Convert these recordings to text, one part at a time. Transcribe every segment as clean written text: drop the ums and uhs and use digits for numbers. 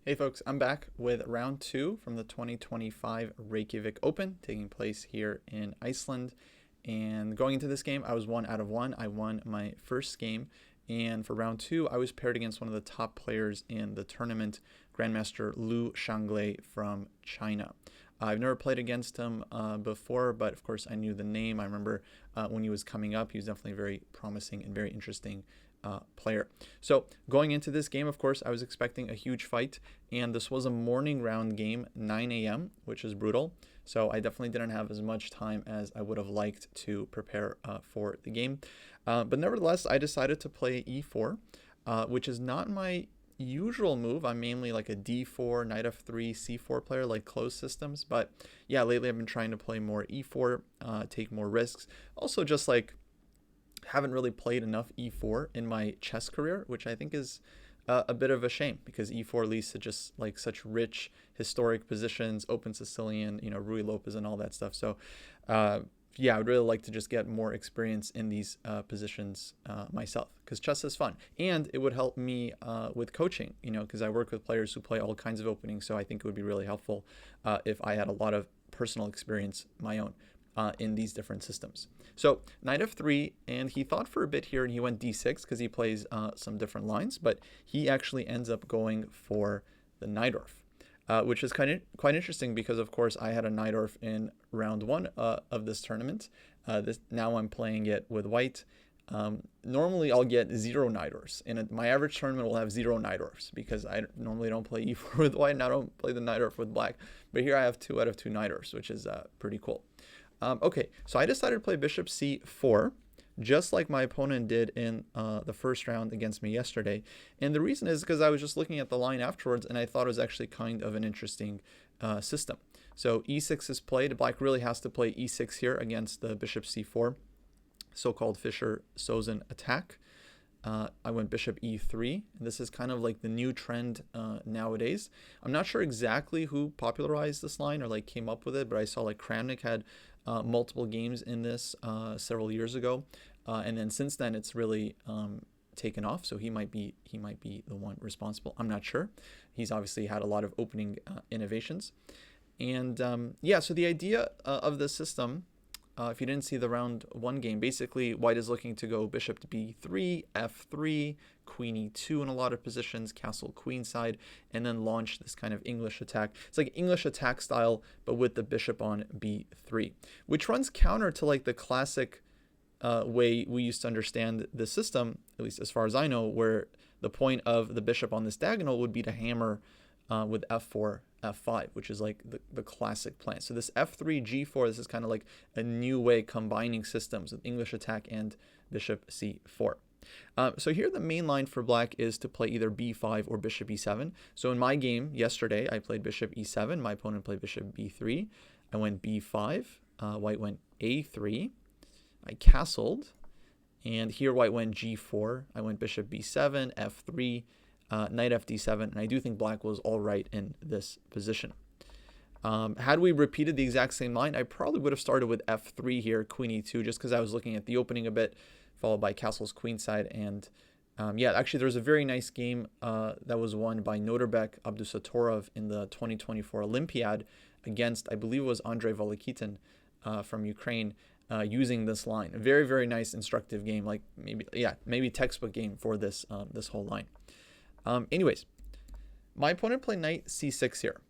Hey folks, I'm back with round 2 from the 2025 Reykjavik Open taking place here in Iceland. And going into this game, I was 1 out of 1. I won my first game. And for round 2, I was paired against one of the top players in the tournament, Grandmaster Lu Shanglei from China. I've never played against him before, but of course I knew the name. I remember when he was coming up, he was definitely very promising and very interesting player. So going into this game, of course, I was expecting a huge fight, and this was a morning round game, 9 a.m., which is brutal. So I definitely didn't have as much time as I would have liked to prepare for the game. But nevertheless, I decided to play e4, which is not my usual move. I'm mainly like a d4, knight f3, c4 player, like closed systems. But yeah, lately I've been trying to play more e4, take more risks. Also just like haven't really played enough e4 in my chess career, which I think is a bit of a shame because e4 leads to just like such rich historic positions, open Sicilian, Ruy Lopez and all that stuff. So yeah, I would really like to just get more experience in these positions myself because chess is fun, and it would help me with coaching, because I work with players who play all kinds of openings. So I think it would be really helpful if I had a lot of personal experience, my own, in these different systems. So knight f3, and he thought for a bit here and he went d6 because he plays some different lines, but he actually ends up going for the Najdorf, which is quite interesting because of course I had a Najdorf in round 1 of this tournament. Now I'm playing it with white. Normally I'll get 0 Najdorfs, and my average tournament will have 0 Najdorfs because I normally don't play e4 with white and I don't play the Najdorf with black. But here I have 2 out of 2 Najdorfs, which is pretty cool. Okay, so I decided to play bishop c4, just like my opponent did in the first round against me yesterday. And the reason is because I was just looking at the line afterwards, and I thought it was actually kind of an interesting system. So e6 is played. Black really has to play e6 here against the bishop c4, so-called Fischer-Sozin attack. I went bishop e3. This is kind of like the new trend nowadays. I'm not sure exactly who popularized this line or like came up with it, but I saw like Kramnik had multiple games in this several years ago, and then since then it's really taken off. So he might be the one responsible. I'm not sure. He's obviously had a lot of opening innovations, and yeah. So the idea of this system, if you didn't see the round 1 game, basically white is looking to go bishop to b3, f3, queen e2 in a lot of positions, castle queenside, and then launch this kind of English attack. It's like English attack style, but with the bishop on b3, which runs counter to like the classic way we used to understand the system, at least as far as I know, where the point of the bishop on this diagonal would be to hammer with f4, f5, which is like the classic plan. So this f3, g4, this is kind of like a new way combining systems with English attack and bishop c4. So here the main line for black is to play either b5 or bishop e7. So in my game yesterday, I played bishop e7. My opponent played bishop b3. I went b5. White went a3. I castled. And here white went g4. I went bishop b7, f3, knight fd7, and I do think black was all right in this position. Had we repeated the exact same line, I probably would have started with f3 here, queen e2, just because I was looking at the opening a bit, followed by castles queenside. And yeah, actually there's a very nice game that was won by Norbek Abdusatorov in the 2024 Olympiad against, I believe it was Andrei Volikitin from Ukraine, using this line. A very, very nice instructive game, like maybe textbook game for this this whole line. Anyways, my opponent played knight c6 here,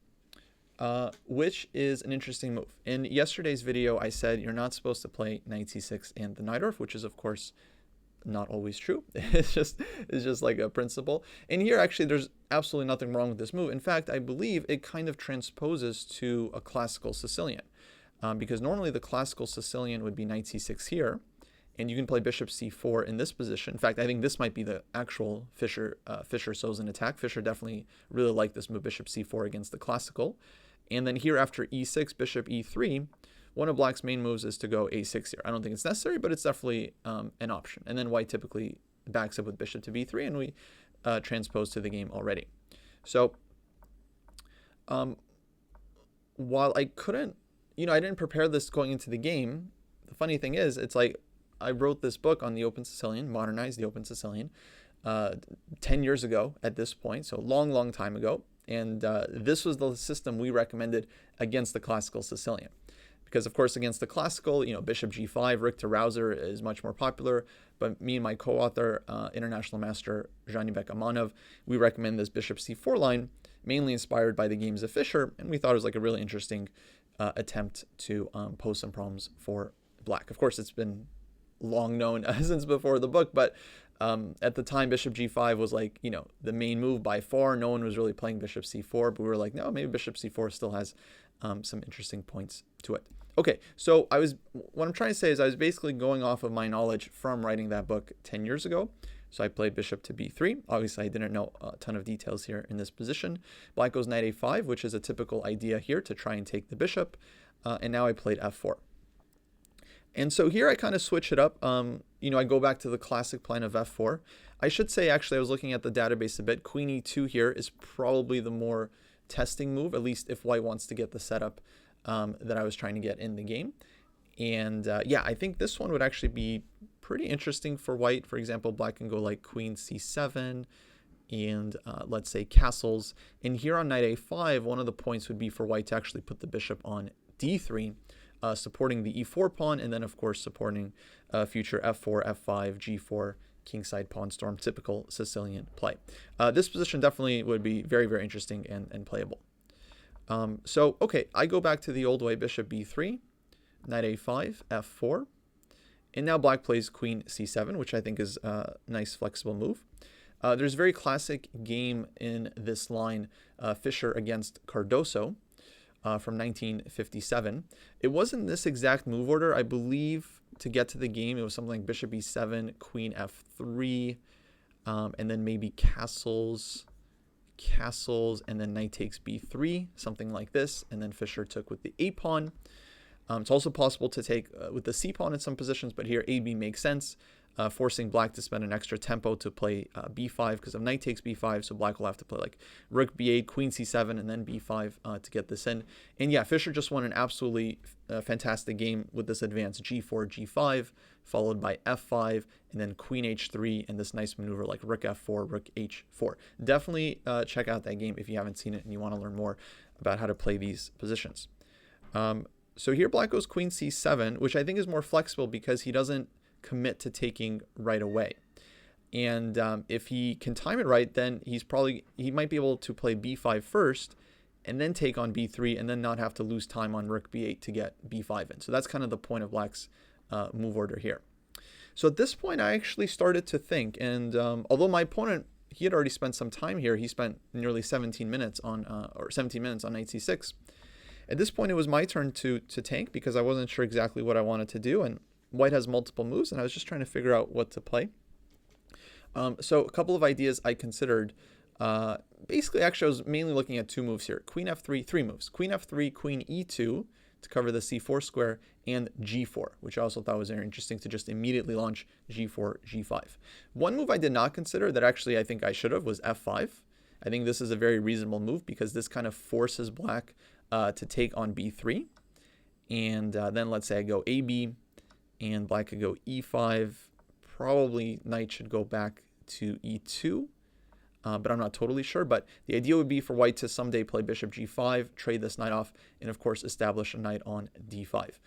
which is an interesting move. In yesterday's video, I said you're not supposed to play knight c6 in the Najdorf, which is of course not always true. It's just like a principle. And here, actually, there's absolutely nothing wrong with this move. In fact, I believe it kind of transposes to a classical Sicilian, because normally the classical Sicilian would be knight c6 here. And you can play bishop c4 in this position. In fact, I think this might be the actual Fischer-Sozin attack. Fischer definitely really liked this move, bishop c4 against the classical. And then here after e6, bishop e3, one of black's main moves is to go a6 here. I don't think it's necessary, but it's definitely an option. And then white typically backs up with bishop to b3, and we transpose to the game already. So while I couldn't, I didn't prepare this going into the game, the funny thing is, it's like, I wrote this book on the Open Sicilian, modernized the Open Sicilian, 10 years ago at this point, so long time ago. And this was the system we recommended against the classical Sicilian. Because, of course, against the classical, bishop g5, Richter Rouser is much more popular. But me and my co-author, international master Zhanibek Amanov, we recommend this bishop c4 line, mainly inspired by the games of Fischer. And we thought it was like a really interesting attempt to pose some problems for black. Of course, it's been long known since before the book, but at the time, bishop g5 was like, the main move by far. No one was really playing bishop c4, but we were like, no, maybe bishop c4 still has some interesting points to it. Okay, so what I'm trying to say is I was basically going off of my knowledge from writing that book 10 years ago. So I played bishop to b3. Obviously, I didn't know a ton of details here in this position. Black goes knight a5, which is a typical idea here to try and take the bishop. And now I played f4. And so here I kind of switch it up. I go back to the classic plan of f4. I should say, actually, I was looking at the database a bit. Queen e2 here is probably the more testing move, at least if white wants to get the setup that I was trying to get in the game. And I think this one would actually be pretty interesting for white. For example, black can go like queen c7 and let's say castles. And here on knight a5, one of the points would be for white to actually put the bishop on d3, supporting the e4 pawn, and then of course supporting future f4, f5, g4, kingside pawn storm, typical Sicilian play. This position definitely would be very, very interesting and playable. Okay, I go back to the old way, bishop b3, knight a5, f4, and now black plays queen c7, which I think is a nice flexible move. There's a very classic game in this line, Fischer against Cardoso, from 1957. It wasn't this exact move order. I believe to get to the game, it was something like bishop e7, queen f3, and then maybe castles, and then knight takes b3, something like this, and then Fischer took with the a pawn. It's also possible to take with the c pawn in some positions, but here ab makes sense, forcing black to spend an extra tempo to play b5 because of knight takes b5, so black will have to play like rook b8, queen c7, and then b5 to get this in. And yeah, Fischer just won an absolutely fantastic game with this advance g4, g5, followed by f5, and then queen h3, and this nice maneuver like rook f4, rook h4. Definitely check out that game if you haven't seen it and you want to learn more about how to play these positions. So here black goes queen c7, which I think is more flexible because he doesn't commit to taking right away. And if he can time it right, then he might be able to play b5 first and then take on b3 and then not have to lose time on rook b8 to get b5 in. So that's kind of the point of black's move order here. So at this point, I actually started to think, and although my opponent, he had already spent some time here, he spent nearly 17 minutes on knight c6. At this point, it was my turn to tank because I wasn't sure exactly what I wanted to do, and white has multiple moves, and I was just trying to figure out what to play. So a couple of ideas I considered. Basically, actually, I was mainly looking at two moves here. Queen f3, three moves. Queen f3, queen e2 to cover the c4 square, and g4, which I also thought was very interesting to just immediately launch g4, g5. One move I did not consider that actually I think I should have was f5. I think this is a very reasonable move because this kind of forces black to take on b3. And then let's say I go ab, and black could go e5. Probably knight should go back to e2, but I'm not totally sure. But the idea would be for white to someday play bishop g5, trade this knight off, and of course establish a knight on d5,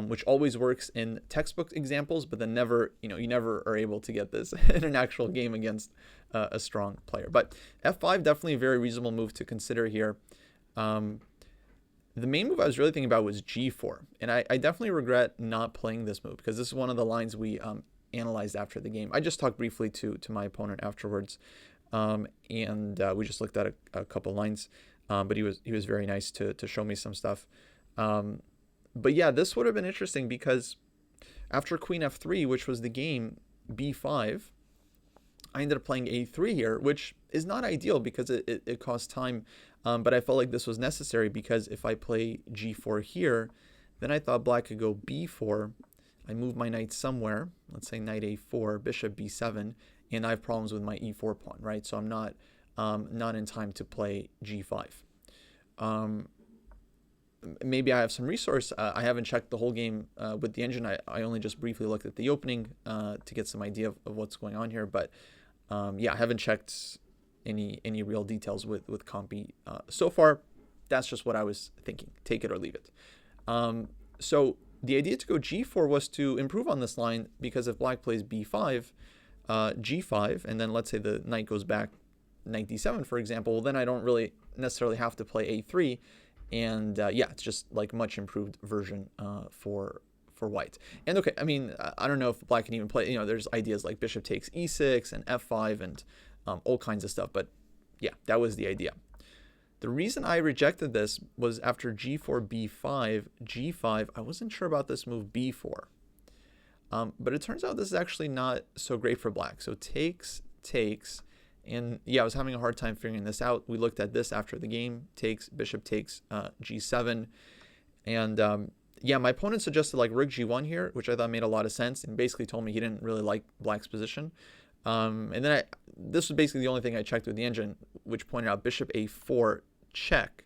which always works in textbook examples, but then never, you never are able to get this in an actual game against a strong player. But f5 definitely a very reasonable move to consider here. The main move I was really thinking about was g4, and I definitely regret not playing this move because this is one of the lines we analyzed after the game. I just talked briefly to my opponent afterwards, and we just looked at a couple lines, but he was very nice to show me some stuff. But yeah, this would have been interesting because after queen f3, which was the game, b5, I ended up playing a3 here, which is not ideal because it costs time. But I felt like this was necessary because if I play g4 here, then I thought black could go b4. I move my knight somewhere, let's say knight a4, bishop b7, and I have problems with my e4 pawn, right? So I'm not in time to play g5. Maybe I have some resource. I haven't checked the whole game with the engine. I only just briefly looked at the opening to get some idea of what's going on here. But yeah, I haven't checked any real details with comp B. So far, that's just what I was thinking. Take it or leave it. So the idea to go g4 was to improve on this line, because if black plays b5, g5, and then let's say the knight goes back knight d7, for example, well, then I don't really necessarily have to play a3. And yeah, it's just like much improved version for white. And okay, I mean, I don't know if black can even play, there's ideas like bishop takes e6 and f5 and all kinds of stuff. But yeah, that was the idea. The reason I rejected this was after g4, b5, g5, I wasn't sure about this move b4. But it turns out this is actually not so great for black. So takes, and yeah, I was having a hard time figuring this out. We looked at this after the game. Takes, bishop takes g7. And yeah, my opponent suggested like rook g1 here, which I thought made a lot of sense, and basically told me he didn't really like black's position. And then this was basically the only thing I checked with the engine, which pointed out bishop a4 check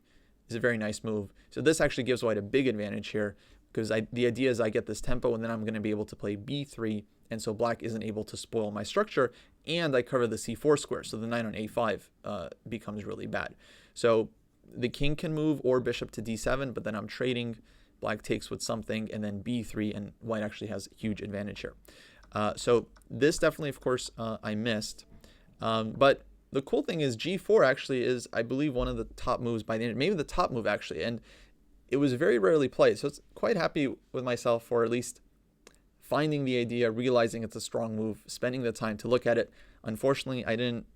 is a very nice move. So this actually gives white a big advantage here, because the idea is I get this tempo, and then I'm going to be able to play b3, and so black isn't able to spoil my structure, and I cover the c4 square, so the knight on a5 becomes really bad. So the king can move, or bishop to d7, but then I'm trading. Black takes with something, and then b3, and white actually has a huge advantage here. So this definitely, of course, I missed. But the cool thing is g4 actually is, I believe, one of the top moves by the end, maybe the top move actually, and it was very rarely played. So it's quite happy with myself for at least finding the idea, realizing it's a strong move, spending the time to look at it. Unfortunately, I didn't,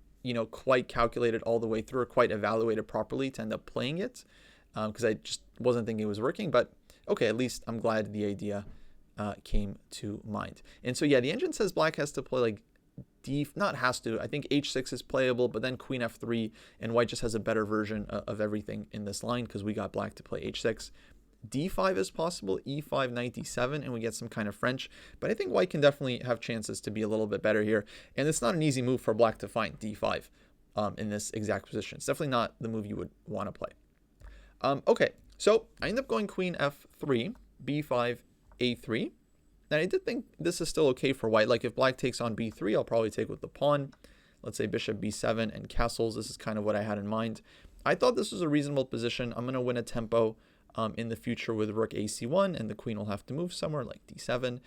quite calculate it all the way through, or quite evaluate it properly to end up playing it, because I just wasn't thinking it was working. But okay, at least I'm glad the idea came to mind. And so yeah, the engine says black has to play like not has to, I think h6 is playable, but then queen f3, and white just has a better version of everything in this line, because we got black to play h6. d5 is possible, e5, knight d7, and we get some kind of French. But I think white can definitely have chances to be a little bit better here. And it's not an easy move for black to find, d5, in this exact position. It's definitely not the move you would want to play. Okay, so I end up going queen f3, b5, a3. And I did think this is still okay for white. Like if black takes on b3, I'll probably take with the pawn. Let's say bishop b7 and castles. This is kind of what I had in mind. I thought this was a reasonable position. I'm going to win a tempo in the future with rook ac1, and the queen will have to move somewhere like d7.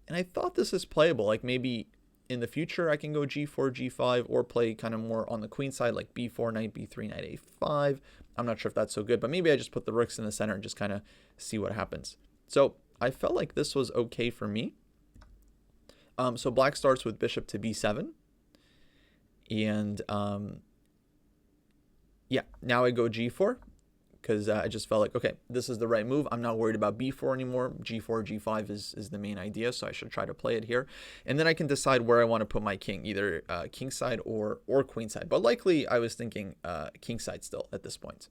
And I thought this is playable. Like maybe in the future I can go g4, g5, or play kind of more on the queen side, like b4, knight b3, knight a5. I'm not sure if that's so good, but maybe I just put the rooks in the center and just kind of see what happens. So I felt like this was okay for me. So black starts with bishop to b7. And yeah, now I go g4, because I just felt like, okay, this is the right move. I'm not worried about b4 anymore. g4, g5 is the main idea, so I should try to play it here. And then I can decide where I want to put my king, either king side or queen side. But likely I was thinking king side still at this point.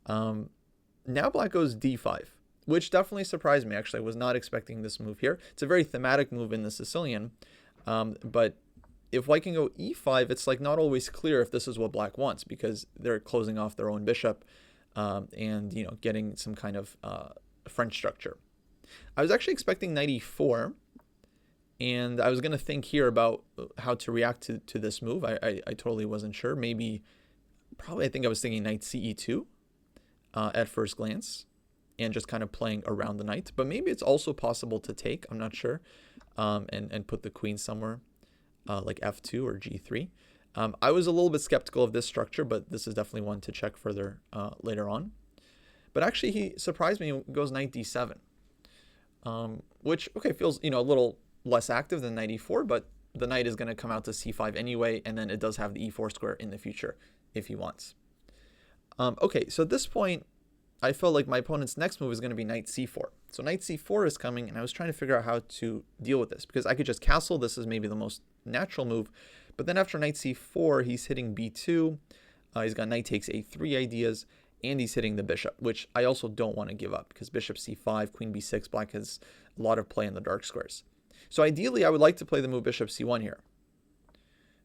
Now black goes d5. Which definitely surprised me. Actually, I was not expecting this move here. It's a very thematic move in the Sicilian. But if white can go e5, it's like not always clear if this is what black wants, because they're closing off their own bishop and getting some kind of French structure. I was actually expecting knight e4, and I was going to think here about how to react to this move. I totally wasn't sure. Probably I think I was thinking knight ce2 at first glance, and just kind of playing around the knight. But maybe it's also possible to take, I'm not sure, and put the queen somewhere like f2 or g3. I was a little bit skeptical of this structure, but this is definitely one to check further later on. But actually he surprised me and goes knight d7, which, okay, feels a little less active than knight e4, but the knight is going to come out to c5 anyway, and then it does have the e4 square in the future if he wants. Okay, so at this point, I felt like my opponent's next move is going to be knight c4. So knight c4 is coming, and I was trying to figure out how to deal with this, because I could just castle. This is maybe the most natural move. But then after knight c4, he's hitting b2. He's got knight takes a3 ideas, and he's hitting the bishop, which I also don't want to give up, because bishop c5, queen b6, black has a lot of play in the dark squares. So ideally, I would like to play the move bishop c1 here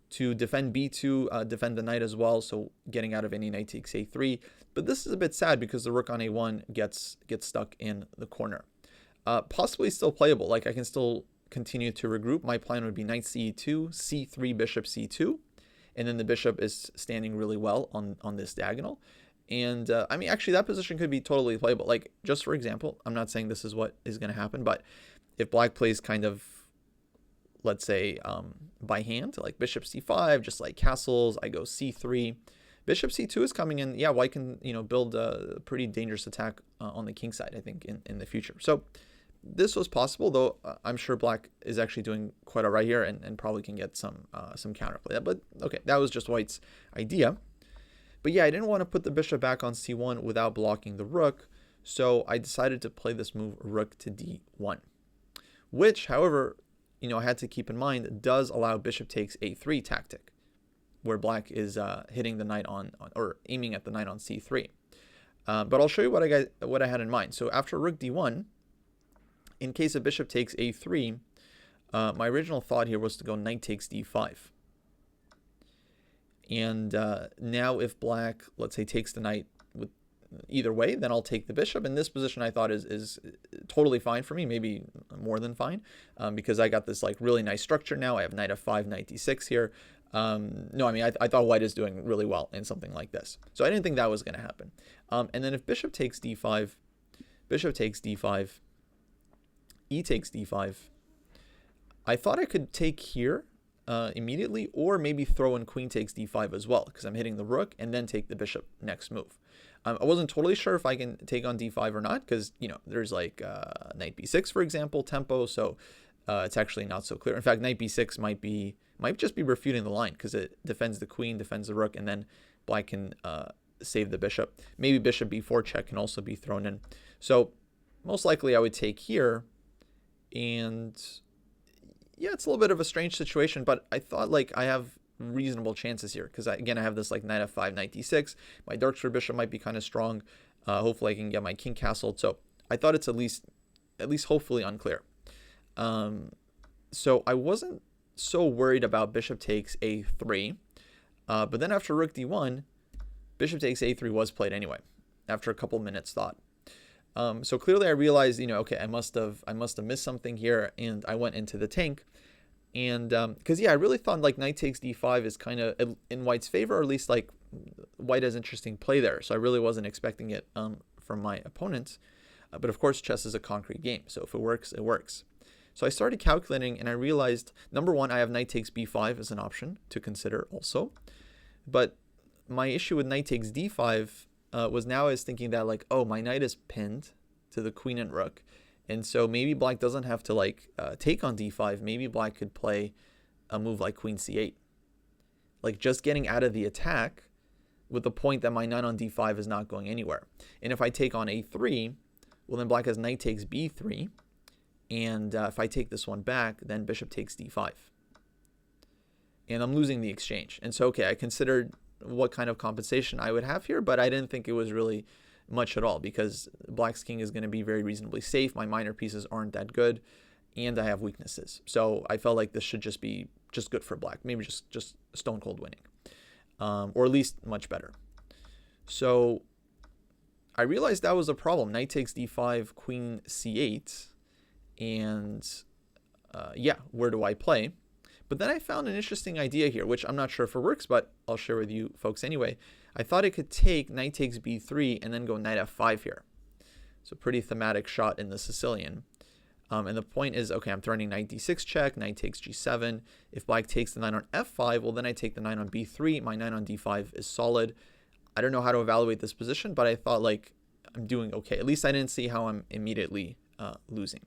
to defend b2, defend the knight as well, so getting out of any knight takes a3. But this is a bit sad because the rook on a1 gets stuck in the corner. Possibly still playable, like I can still continue to regroup. My plan would be knight ce2, c3, bishop c2, and then the bishop is standing really well on this diagonal. And I mean, actually, that position could be totally playable. Like, just for example, I'm not saying this is what is going to happen, but if black plays kind of, let's say, by hand, like bishop c5, just like castles, I go c3. Bishop c2 is coming in. Yeah, white can, build a pretty dangerous attack on the king side, I think, in the future. So this was possible, though I'm sure black is actually doing quite all right here and probably can get some counterplay. But okay, that was just white's idea. But yeah, I didn't want to put the bishop back on c1 without blocking the rook, so I decided to play this move rook to d1, which, however, I had to keep in mind does allow bishop takes a3 tactic, where black is hitting the knight on or aiming at the knight on c3. But I'll show you what I had in mind. So after rook d1, in case a bishop takes a3, my original thought here was to go knight takes d5. And now if black, let's say, takes the knight with either way, then I'll take the bishop. And this position I thought is totally fine for me, maybe more than fine, because I got this like really nice structure now. I have knight f5, knight d6 here. No, I mean, I thought white is doing really well in something like this. So I didn't think that was going to happen. And then if bishop takes d5, bishop takes d5, e takes d5, I thought I could take here immediately, or maybe throw in queen takes d5 as well, because I'm hitting the rook, and then take the bishop next move. I wasn't totally sure if I can take on d5 or not, because there's like knight b6, for example, tempo, so it's actually not so clear. In fact, knight b6 might just be refuting the line, because it defends the queen, defends the rook, and then black can save the bishop. Maybe bishop b4 check can also be thrown in. So most likely I would take here, and yeah, it's a little bit of a strange situation, but I thought like I have reasonable chances here, because again, I have this like knight f5, knight d6. My dark bishop might be kind of strong. Hopefully I can get my king castled. So I thought it's at least hopefully unclear. So I wasn't so worried about bishop takes a3. But then after rook d1, bishop takes a3 was played anyway, after a couple minutes thought. So clearly I realized, okay, I must have missed something here, and I went into the tank. And because yeah, I really thought like knight takes d5 is kind of in white's favor, or at least like white has interesting play there. So I really wasn't expecting it from my opponent. But of course, chess is a concrete game, so if it works, it works. So I started calculating, and I realized, number one, I have knight takes b5 as an option to consider also. But my issue with knight takes d5 was now I was thinking that like, oh, my knight is pinned to the queen and rook. And so maybe black doesn't have to like take on d5. Maybe black could play a move like queen c8. Like just getting out of the attack with the point that my knight on d5 is not going anywhere. And if I take on a3, well then black has knight takes b3. And if I take this one back, then bishop takes d5. And I'm losing the exchange. And so, okay, I considered what kind of compensation I would have here, but I didn't think it was really much at all, because black's king is going to be very reasonably safe. My minor pieces aren't that good, and I have weaknesses. So I felt like this should just be good for black, maybe just stone cold winning, or at least much better. So I realized that was a problem. Knight takes d5, queen c8, and yeah, where do I play? But then I found an interesting idea here, which I'm not sure if it works, but I'll share with you folks anyway. I thought it could take knight takes b3 and then go knight f5 here. So pretty thematic shot in the Sicilian. And the point is, okay, I'm threatening knight d6 check, knight takes g7. If black takes the knight on f5, well, then I take the knight on b3. My knight on d5 is solid. I don't know how to evaluate this position, but I thought like I'm doing okay. At least I didn't see how I'm immediately losing.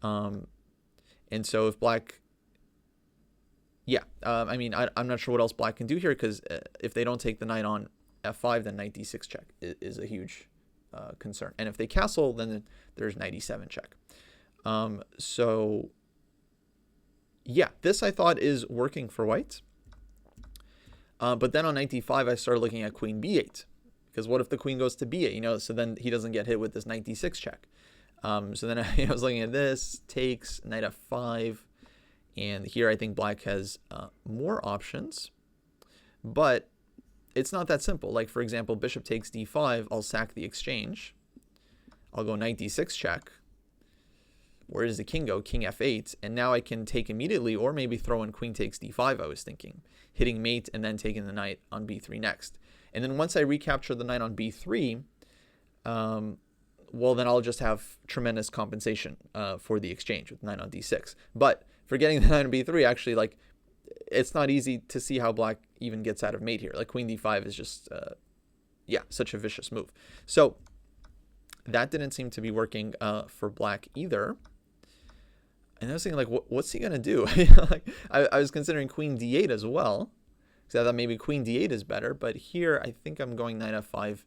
And so if black... Yeah, I mean, I'm not sure what else black can do here, because if they don't take the knight on f5, then knight d6 check is a huge concern. And if they castle, then there's knight e7 check. So, yeah, this I thought is working for white. But then on knight d5, I started looking at queen b8, because what if the queen goes to b8, so then he doesn't get hit with this knight d6 check. So then I was looking at this, takes, knight f5, and here I think black has more options, but it's not that simple. Like, for example, bishop takes d5, I'll sack the exchange. I'll go knight d6 check. where does the king go? King f8, and now I can take immediately, or maybe throw in queen takes d5, I was thinking, hitting mate and then taking the knight on b3 next. And then once I recapture the knight on b3, well, then I'll just have tremendous compensation for the exchange with knight on d6. But for getting the knight on b3, actually, like, it's not easy to see how black even gets out of mate here. Like, queen d5 is just, such a vicious move. So that didn't seem to be working for black either. And I was thinking, like, what's he going to do? Like, I was considering queen d8 as well, because I thought maybe queen d8 is better. But here, I think I'm going knight f5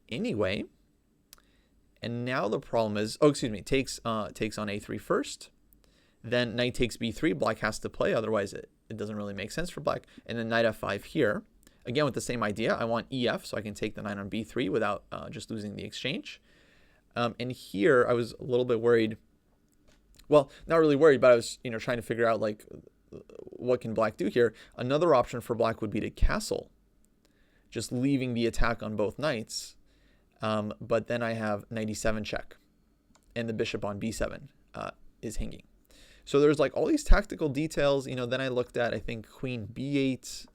anyway. And now the problem is, takes on a3 first. Then knight takes b3. Black has to play, otherwise it doesn't really make sense for black. And then knight f5 here. Again, with the same idea, I want ef, so I can take the knight on b3 without just losing the exchange. And here, I was a little bit worried. Well, not really worried, but I was trying to figure out, like, what can black do here. Another option for black would be to castle, just leaving the attack on both knights. But then I have knight e7 check, and the bishop on b7 is hanging. So there's, like, all these tactical details. Then I looked at, I think, queen b8,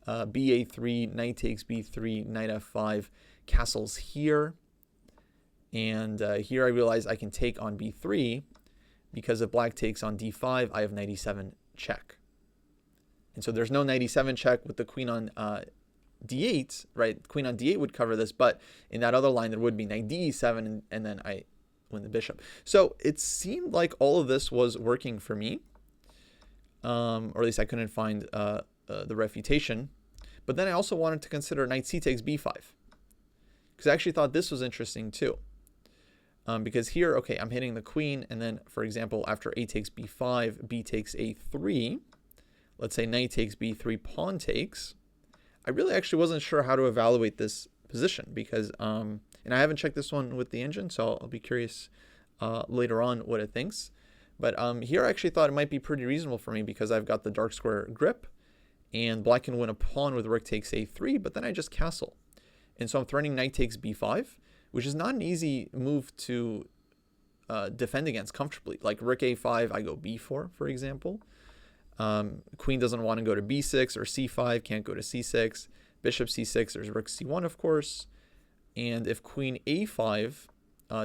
ba3, knight takes b3, knight f5, castles here. And here I realized I can take on b3, because if black takes on d5, I have knight e7 check. And so there's no knight e7 check with the queen on d8, right? Queen on d8 would cover this, but in that other line, there would be knight d7, and then I win the bishop. So it seemed like all of this was working for me, or at least I couldn't find the refutation. But then I also wanted to consider knight c takes b5, because I actually thought this was interesting too. Because here, okay, I'm hitting the queen, and then, for example, after a takes b5, b takes a3, let's say knight takes b3, pawn takes, I really actually wasn't sure how to evaluate this position, because, and I haven't checked this one with the engine, so I'll be curious later on what it thinks. But here I actually thought it might be pretty reasonable for me, because I've got the dark square grip, and black can win a pawn with rook takes a3, but then I just castle. And so I'm threatening knight takes b5, which is not an easy move to defend against comfortably. Like rook a5, I go b4, for example. Queen doesn't want to go to b6 or c5, can't go to c6. Bishop c6, there's rook c1, of course. And if queen a5,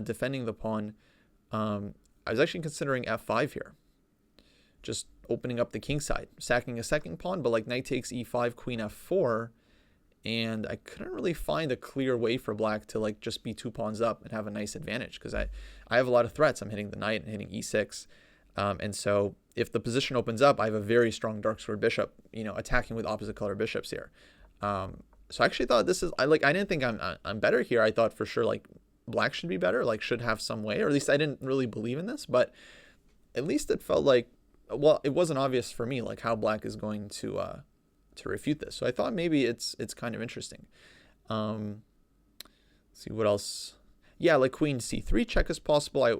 defending the pawn, I was actually considering f5 here. Just opening up the king side, sacking a second pawn, but like knight takes e5, queen f4. And I couldn't really find a clear way for black to, like, just be 2 pawns up and have a nice advantage, because I have a lot of threats. I'm hitting the knight and hitting e6. And so if the position opens up, I have a very strong dark square bishop, attacking with opposite color bishops here. So I actually thought this is, I didn't think I'm better here. I thought for sure, like, black should be better, like, should have some way, or at least I didn't really believe in this, but at least it felt like, well, it wasn't obvious for me, like, how black is going to refute this. So I thought maybe it's kind of interesting. Let's see what else. Yeah, like queen c3 check is possible. I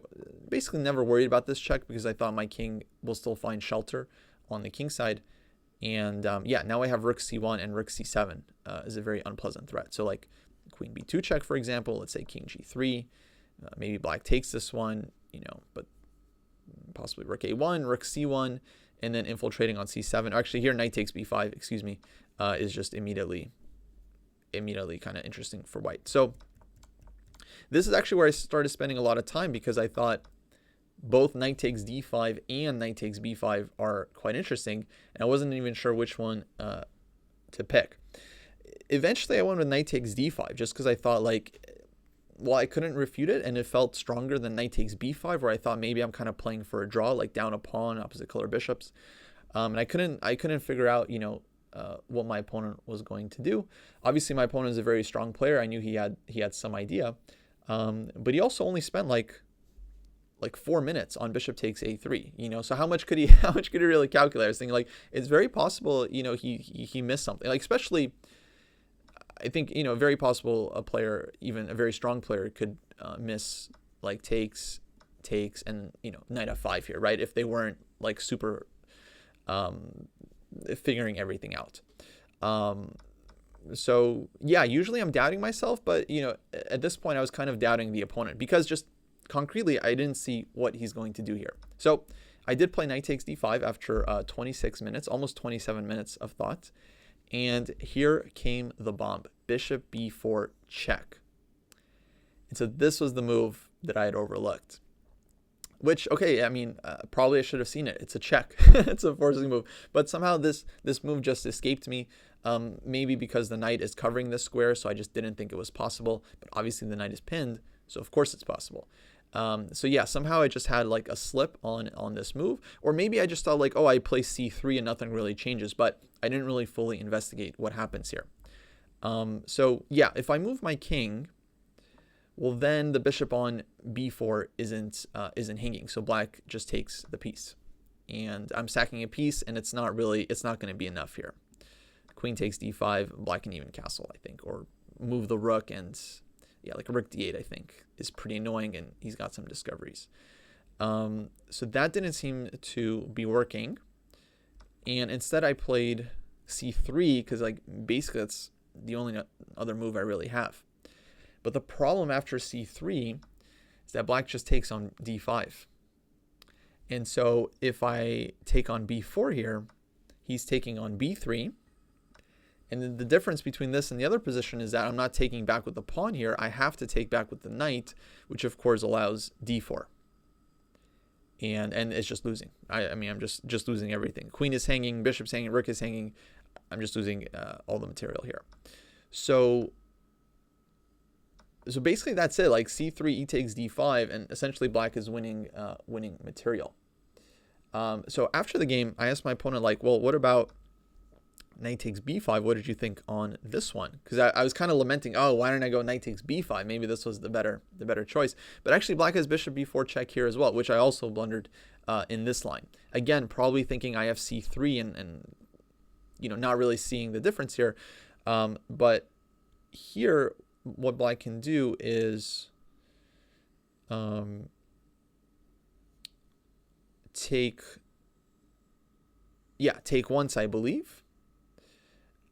basically never worried about this check, because I thought my king will still find shelter on the king side. And now I have rook c1, and rook c7 is a very unpleasant threat. So like queen b2 check, for example, let's say king g3. Maybe black takes this one, but possibly rook a1, rook c1, and then infiltrating on c7. Actually, here knight takes b5, excuse me, is just immediately kind of interesting for white. So this is actually where I started spending a lot of time, because I thought both knight takes d5 and knight takes b5 are quite interesting, and I wasn't even sure which one to pick. Eventually, I went with knight takes d5, just because I thought, like, well, I couldn't refute it, and it felt stronger than knight takes b5, where I thought maybe I'm kind of playing for a draw, like down a pawn, opposite color bishops. And I couldn't figure out, what my opponent was going to do. Obviously, my opponent is a very strong player. I knew he had some idea, but he also only spent like 4 minutes on bishop takes a3. So how much could he really calculate? I was thinking, like, it's very possible, he missed something. Like, especially, I think, very possible a player, even a very strong player, could miss like takes, and, knight f5 here, right? If they weren't like super figuring everything out. So yeah, usually I'm doubting myself, but at this point I was kind of doubting the opponent, because just concretely, I didn't see what he's going to do here. So I did play knight takes d5 after 26 minutes, almost 27 minutes of thought. And here came the bomb. Bishop b4 check. And so this was the move that I had overlooked. Which, okay, I mean, probably I should have seen it. It's a check. It's a forcing move. But somehow this move just escaped me. Maybe because the knight is covering this square, so I just didn't think it was possible. But obviously the knight is pinned, so of course it's possible. So yeah, somehow I just had like a slip on this move. Or maybe I just thought like, oh, I play c3 and nothing really changes. But I didn't really fully investigate what happens here. So yeah, if I move my king, well then the bishop on b4 isn't hanging. So black just takes the piece. And I'm sacking a piece, and it's not going to be enough here. Queen takes d5, black can even castle, I think, or move the rook, and yeah, like a rook d8, I think, is pretty annoying, and he's got some discoveries. So that didn't seem to be working, and instead I played c3 because like basically that's the only other move I really have. But the problem after c3 is that black just takes on d5. And so if I take on b4 here, he's taking on b3. And then the difference between this and the other position is that I'm not taking back with the pawn here. I have to take back with the knight, which of course allows d4. And it's just losing. I mean, I'm just losing everything. Queen is hanging, bishop's hanging, rook is hanging. I'm just losing all the material here. So basically that's it. Like c3, e takes d5, and essentially black is winning material. So after the game, I asked my opponent, like, well, what about knight takes b5? What did you think on this one? Because I was kind of lamenting, oh, why didn't I go knight takes b5? Maybe this was the better choice. But actually, black has bishop b4 check here as well, which I also blundered in this line. Again, probably thinking I have c3 and you know, not really seeing the difference here. But here, what black can do is take once, I believe.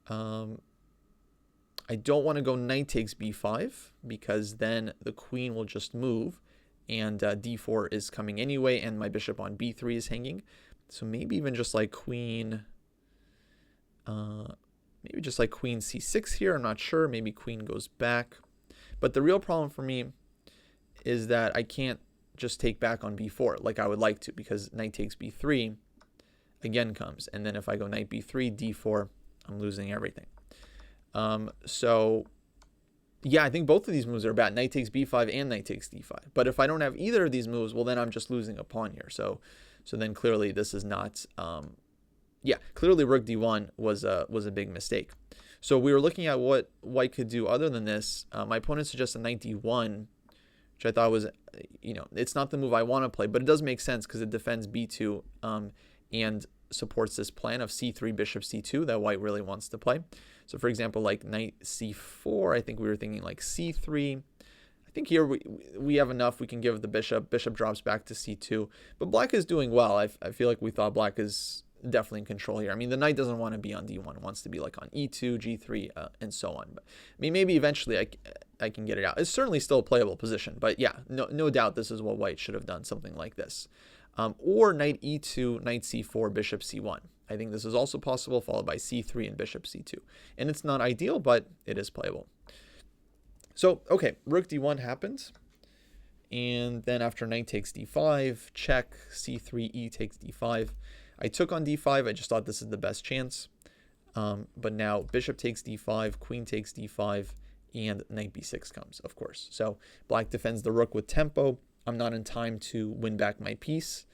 I don't want to go knight takes b5 because then the queen will just move, and d4 is coming anyway, and my bishop on b3 is hanging. So maybe even just like queen, maybe just like queen c6 here. I'm not sure. Maybe queen goes back. But the real problem for me is that I can't just take back on b4 like I would like to, because knight takes b3 again comes, and then if I go knight b3, d4, I'm losing everything. So yeah, I think both of these moves are bad. Knight takes b5 and knight takes d5. But if I don't have either of these moves, well then I'm just losing a pawn here. So then clearly this is not clearly rook d1 was a big mistake. So we were looking at what white could do other than this. My opponent suggested knight d1, which I thought was, you know, it's not the move I want to play, but it does make sense because it defends b2 and supports this plan of c3, bishop c2 that white really wants to play. So for example, like knight c4, I think we were thinking like c3. I think here we have enough. We can give the bishop drops back to c2, but black is doing well. I feel like we thought black is definitely in control here. I mean, the knight doesn't want to be on d1, it wants to be like on e2, g3, and so on. But I mean, maybe eventually I can get it out. It's certainly still a playable position, but yeah, no doubt this is what white should have done, something like this. Or knight e2, knight c4, bishop c1. I think this is also possible, followed by c3 and bishop c2. And it's not ideal, but it is playable. So, okay, rook d1 happens. And then after knight takes d5, check, c3, e takes d5. I took on d5. I just thought this is the best chance. But now bishop takes d5, queen takes d5, and knight b6 comes, of course. So black defends the rook with tempo. I'm not in time to win back my piece,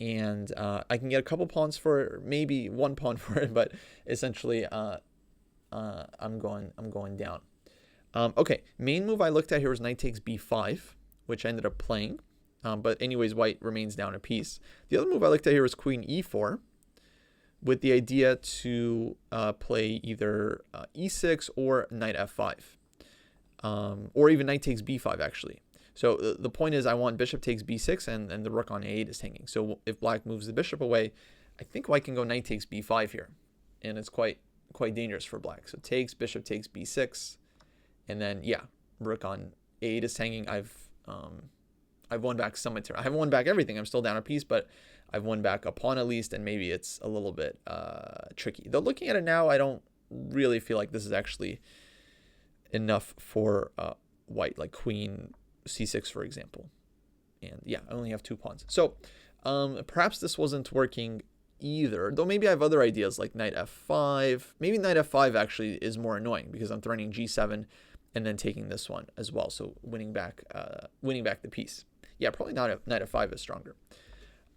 and I can get a couple pawns for it, or maybe one pawn for it, but essentially I'm going down. Okay, main move I looked at here was knight takes b5, which I ended up playing, but anyways, white remains down a piece. The other move I looked at here was queen e4, with the idea to play either e6 or knight f5, or even knight takes b5 actually. So the point is I want bishop takes b6 and the rook on a8 is hanging. So if black moves the bishop away, I think white can go knight takes b5 here. And it's quite dangerous for black. So takes, bishop takes b6. And then, yeah, rook on a8 is hanging. I've won back some material. I haven't won back everything. I'm still down a piece, but I've won back a pawn at least, and maybe it's a little bit tricky. Though looking at it now, I don't really feel like this is actually enough for white, like queen c6, for example. And yeah, I only have 2 pawns. So perhaps this wasn't working either, though maybe I have other ideas like knight f5. Maybe knight f5 actually is more annoying because I'm threatening g7 and then taking this one as well, so winning back the piece. Yeah, probably knight f5 is stronger.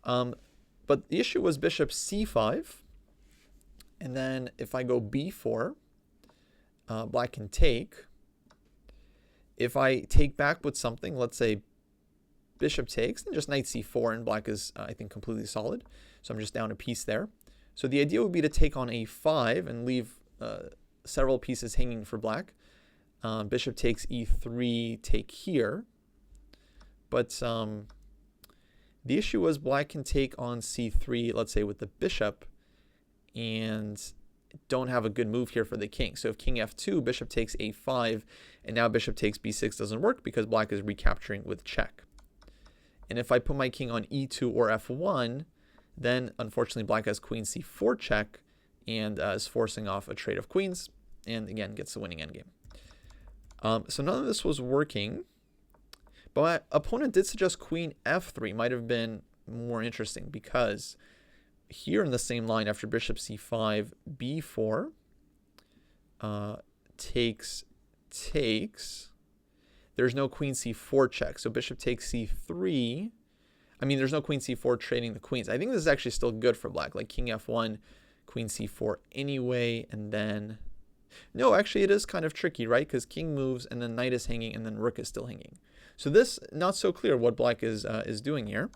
But the issue was bishop c5, and then if I go b4, black can take. If I take back with something, let's say bishop takes, then just knight c4, and black is, I think, completely solid. So I'm just down a piece there. So the idea would be to take on a5 and leave several pieces hanging for black. Bishop takes e3, take here. But the issue was black can take on c3, let's say with the bishop, and don't have a good move here for the king. So if king f2, bishop takes a5, and now bishop takes b6 doesn't work because black is recapturing with check. And if I put my king on e2 or f1, then unfortunately black has queen c4 check and is forcing off a trade of queens, and again gets the winning endgame. So none of this was working, but my opponent did suggest queen f3 might have been more interesting, because here in the same line after bishop c5, b4, takes, there's no queen c4 check. So bishop takes c3. I mean, there's no queen c4 trading the queens. I think this is actually still good for black, like king f1, queen c4 anyway, and then... No, actually it is kind of tricky, right? Because king moves, and then knight is hanging, and then rook is still hanging. So this, not so clear what black is doing here.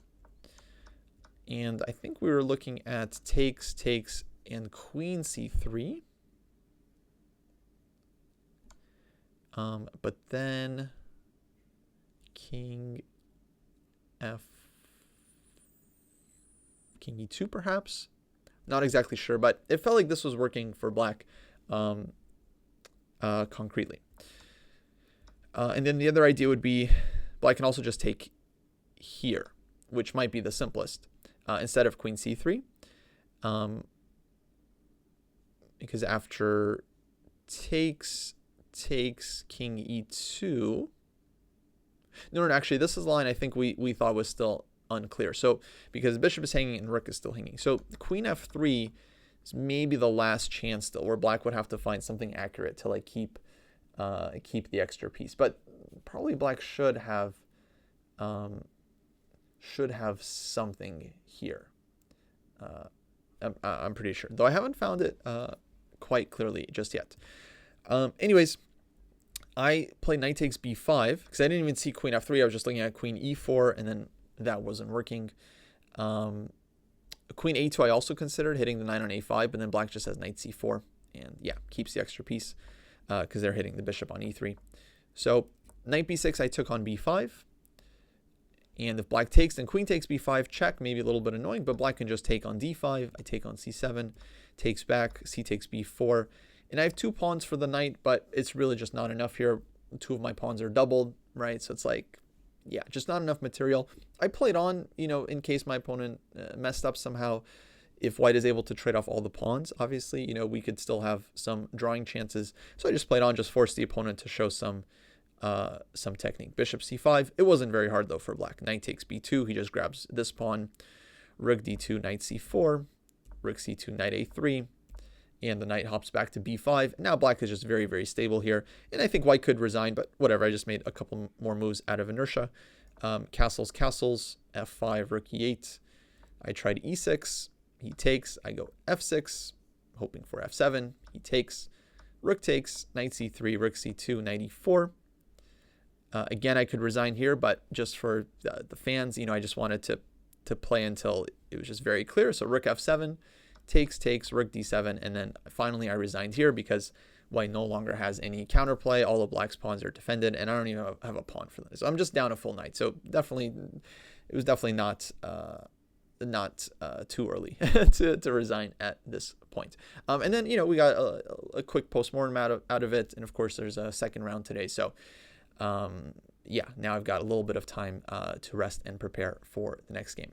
And I think we were looking at takes, and queen c3. But then king e2 perhaps. Not exactly sure, but it felt like this was working for black concretely. And then the other idea would be black can also just take here, which might be the simplest. Instead of queen c3, because after takes, king e2. No, actually, this is the line I think we thought was still unclear. So because bishop is hanging and rook is still hanging. So queen f3 is maybe the last chance still, where black would have to find something accurate to like keep the extra piece. But probably black should have something here. I'm pretty sure, though I haven't found it quite clearly just yet. Anyways, I played knight takes b5 because I didn't even see queen f3. I was just looking at queen e4, and then that wasn't working. Queen a2 I also considered hitting the knight on a5, but then black just has knight c4, and yeah, keeps the extra piece because they're hitting the bishop on e3. So knight b6 I took on b5. And if black takes, then queen takes b5, check, maybe a little bit annoying, but black can just take on d5. I take on c7, takes back, c takes b4. And I have 2 pawns for the knight, but it's really just not enough here. 2 of my pawns are doubled, right? So it's like, yeah, just not enough material. I played on, in case my opponent messed up somehow. If white is able to trade off all the pawns, obviously, we could still have some drawing chances. So I just played on, just forced the opponent to show some technique. Bishop c5. It wasn't very hard though for black. Knight takes b2. He just grabs this pawn. Rook d2, knight c4. Rook c2, knight a3. And the knight hops back to b5. Now black is just very, very stable here. And I think white could resign, but whatever. I just made a couple more moves out of inertia. Castles, f5, rook e8. I tried e6. He takes. I go f6, hoping for f7. He takes. Rook takes. Knight c3, rook c2, knight e4. Again, I could resign here, but just for the fans, I just wanted to play until it was just very clear. So rook f7, takes, rook d7, and then finally I resigned here because white no longer has any counterplay. All of black's pawns are defended, and I don't even have a pawn for this. So I'm just down a full knight. So definitely, it was definitely not too early to resign at this point. And then we got a quick postmortem out of it, and of course there's a second round today. So yeah, now I've got a little bit of time to rest and prepare for the next game.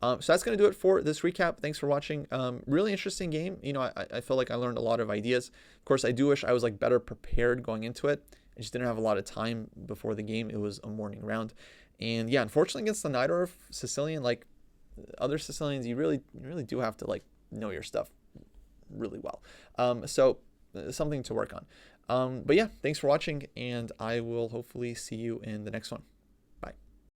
So that's going to do it for this recap. Thanks for watching. Really interesting game. You know, I feel like I learned a lot of ideas. Of course, I do wish I was like better prepared going into it. I just didn't have a lot of time before the game. It was a morning round. And yeah, unfortunately against the Nidorf Sicilian, like other Sicilians, you really do have to like know your stuff really well. So something to work on. But yeah, thanks for watching, and I will hopefully see you in the next one.